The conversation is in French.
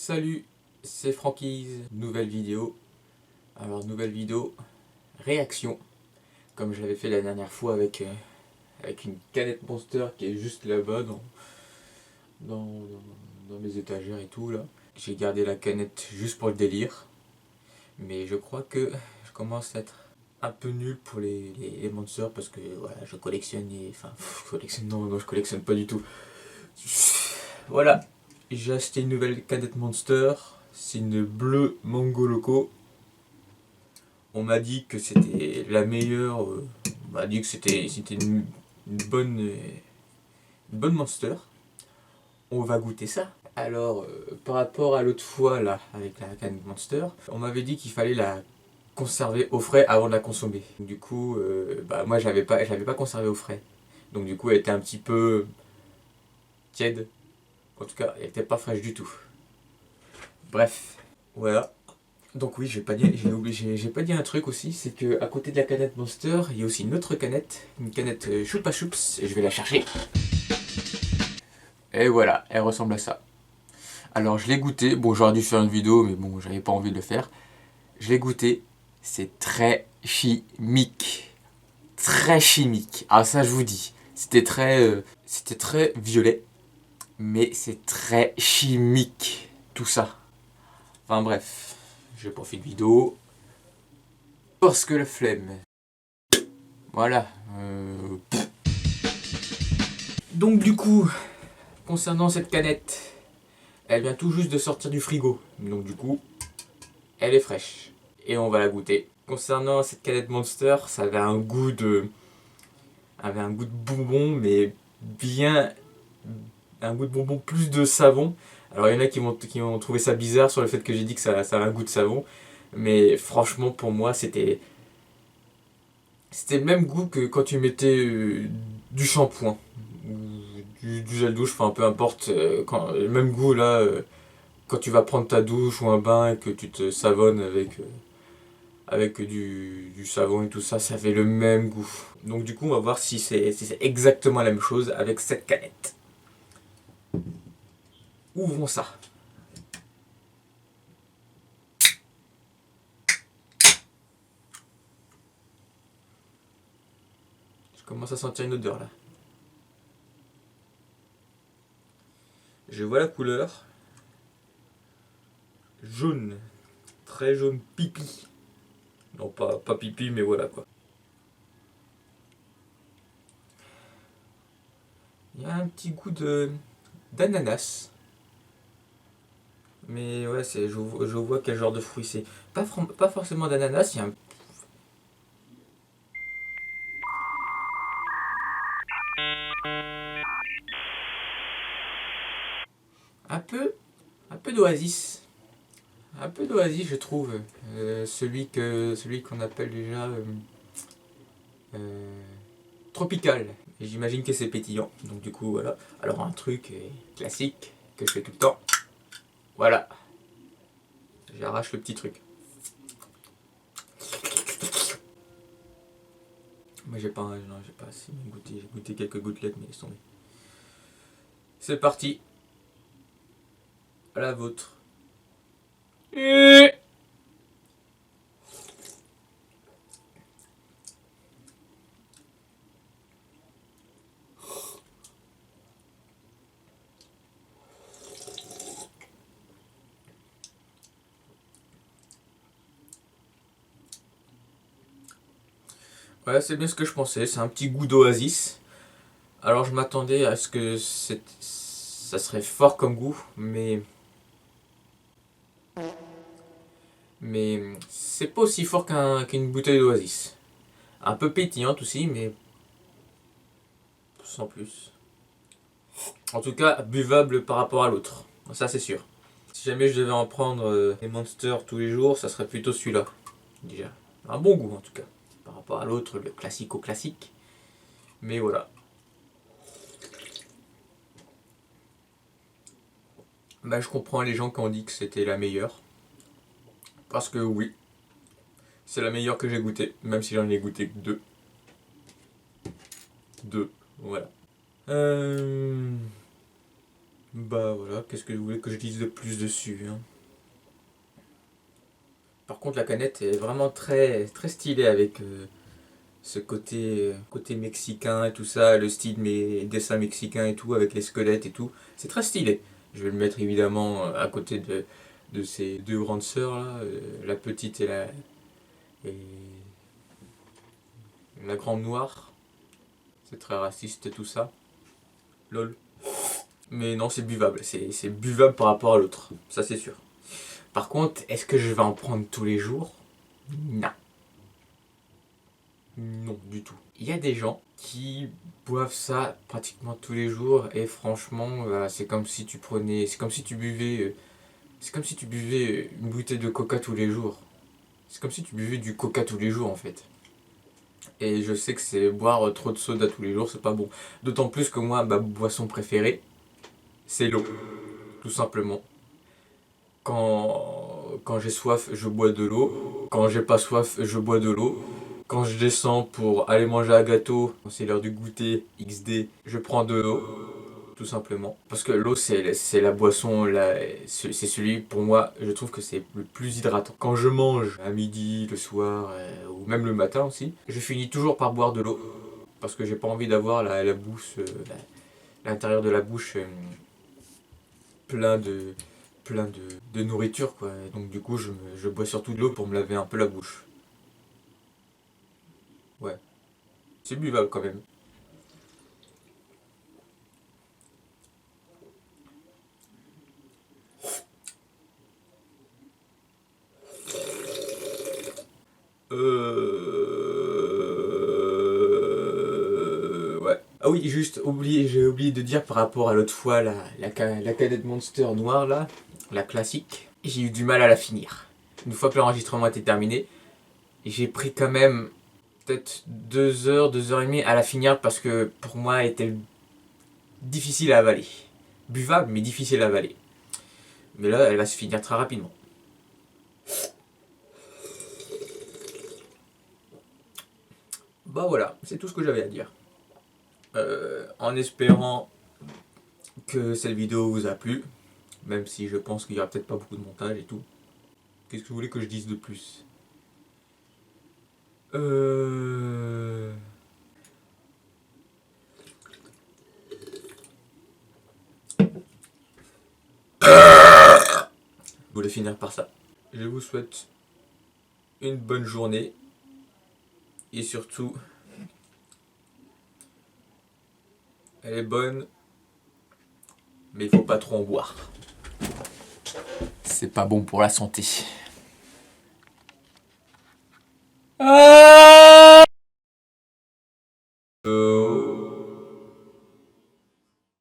Salut, c'est Franquise, nouvelle vidéo. Alors nouvelle vidéo, réaction, comme je l'avais fait la dernière fois avec une canette Monster qui est juste là-bas dans, dans mes étagères et tout là. J'ai gardé la canette juste pour le délire, mais je crois que je commence à être un peu nul pour les Monsters parce que voilà, je collectionne non, je collectionne pas du tout. Voilà, j'ai acheté une nouvelle canette Monster. C'est une bleue Mango Loco. On m'a dit que c'était la meilleure. On m'a dit que c'était une bonne Monster. On va goûter ça. Alors, par rapport à l'autre fois là, avec la canette Monster, on m'avait dit qu'il fallait la conserver au frais avant de la consommer. Du coup, moi je l'avais pas conservée au frais. Donc du coup, elle était un petit peu tiède. En tout cas, elle était pas fraîche du tout. Bref, voilà. Donc oui, j'ai pas dit un truc aussi, c'est que à côté de la canette Monster, il y a aussi une canette Choupa Choups, et je vais la chercher. Et voilà, elle ressemble à ça. Alors je l'ai goûté, bon j'aurais dû faire une vidéo, mais bon j'avais pas envie de le faire. Je l'ai goûté, c'est très chimique. Très chimique. Ah ça je vous dis, c'était très violet, mais c'est très chimique, tout ça. Enfin bref, je profite de vidéo, parce que la flemme. Voilà. Donc du coup, concernant cette canette, elle vient tout juste de sortir du frigo. Donc du coup, elle est fraîche. Et on va la goûter. Concernant cette canette Monster, ça avait un goût de bonbon, mais bien un goût de bonbon plus de savon. Alors il y en a qui ont trouvé ça bizarre sur le fait que j'ai dit que ça a un goût de savon. Mais franchement, pour moi, c'était le même goût que quand tu mettais du shampoing ou du gel douche, enfin peu importe, le même goût là, quand tu vas prendre ta douche ou un bain et que tu te savonnes avec du savon et tout ça, ça fait le même goût. Donc du coup, on va voir si c'est exactement la même chose avec cette canette. Ouvrons ça. Je commence à sentir une odeur là. Je vois la couleur. Jaune. Très jaune pipi. Non, pas pipi, mais voilà quoi. Il y a un petit goût d'ananas. Mais ouais, je vois quel genre de fruit c'est. Pas forcément d'ananas, il y a un peu, un peu d'oasis. Un peu d'oasis, je trouve. Celui qu'on appelle déjà euh, tropical. Et j'imagine que c'est pétillant. Donc du coup, voilà. Alors un truc classique que je fais tout le temps. Voilà. J'arrache le petit truc. Moi j'ai pas assez goûté. J'ai goûté quelques gouttelettes, mais laisse tomber. C'est parti. À la vôtre. Ouais, c'est bien ce que je pensais. C'est un petit goût d'oasis. Alors je m'attendais à ce que ça serait fort comme goût, mais c'est pas aussi fort qu'une bouteille d'oasis. Un peu pétillante aussi, mais sans plus. En tout cas, buvable par rapport à l'autre. Ça c'est sûr. Si jamais je devais en prendre des Monsters tous les jours, ça serait plutôt celui-là. Déjà. Un bon goût en tout cas. Par rapport à l'autre, le classique. Mais voilà. Bah, je comprends les gens qui ont dit que c'était la meilleure. Parce que oui, c'est la meilleure que j'ai goûtée, même si j'en ai goûté que deux. Deux, voilà. Bah voilà, qu'est-ce que vous voulez que je dise de plus dessus, hein. Par contre, la canette est vraiment très, très stylée avec ce côté mexicain et tout ça, le style mes dessins mexicains et tout, avec les squelettes et tout. C'est très stylé. Je vais le mettre évidemment à côté de ces deux grandes sœurs là, la petite et la grande noire. C'est très raciste tout ça. Lol. Mais non, c'est buvable. C'est buvable par rapport à l'autre. Ça, c'est sûr. Par contre, est-ce que je vais en prendre tous les jours? Non. Non, du tout. Il y a des gens qui boivent ça pratiquement tous les jours et franchement, c'est comme si tu prenais, c'est comme si tu buvais une bouteille de coca tous les jours. C'est comme si tu buvais du coca tous les jours en fait. Et je sais que c'est boire trop de soda tous les jours, c'est pas bon. D'autant plus que moi, ma boisson préférée, c'est l'eau, tout simplement. Quand j'ai soif, je bois de l'eau. Quand j'ai pas soif, je bois de l'eau. Quand je descends pour aller manger un gâteau, quand c'est l'heure du goûter, XD, je prends de l'eau, tout simplement. Parce que l'eau, c'est la boisson, c'est celui, pour moi, je trouve que c'est le plus hydratant. Quand je mange à midi, le soir, ou même le matin aussi, je finis toujours par boire de l'eau. Parce que j'ai pas envie d'avoir la bouche, l'intérieur de la bouche plein de, plein de nourriture, quoi. Et donc du coup, je bois surtout de l'eau pour me laver un peu la bouche. Ouais, c'est buvable quand même. Ouais. Ah oui, juste, j'ai oublié de dire par rapport à l'autre fois, la cadette Monster noire, là, la classique, j'ai eu du mal à la finir. Une fois que l'enregistrement était terminé, j'ai pris quand même peut-être 2 heures, 2 heures et demie à la finir parce que pour moi, elle était difficile à avaler. Buvable, mais difficile à avaler. Mais là, elle va se finir très rapidement. Bah voilà, c'est tout ce que j'avais à dire. En espérant que cette vidéo vous a plu, même si je pense qu'il y aura peut-être pas beaucoup de montage et tout. Qu'est-ce que vous voulez que je dise de plus? Euh... Je voulais finir par ça. Je vous souhaite une bonne journée et surtout, elle est bonne, mais il faut pas trop en boire. C'est pas bon pour la santé. Ah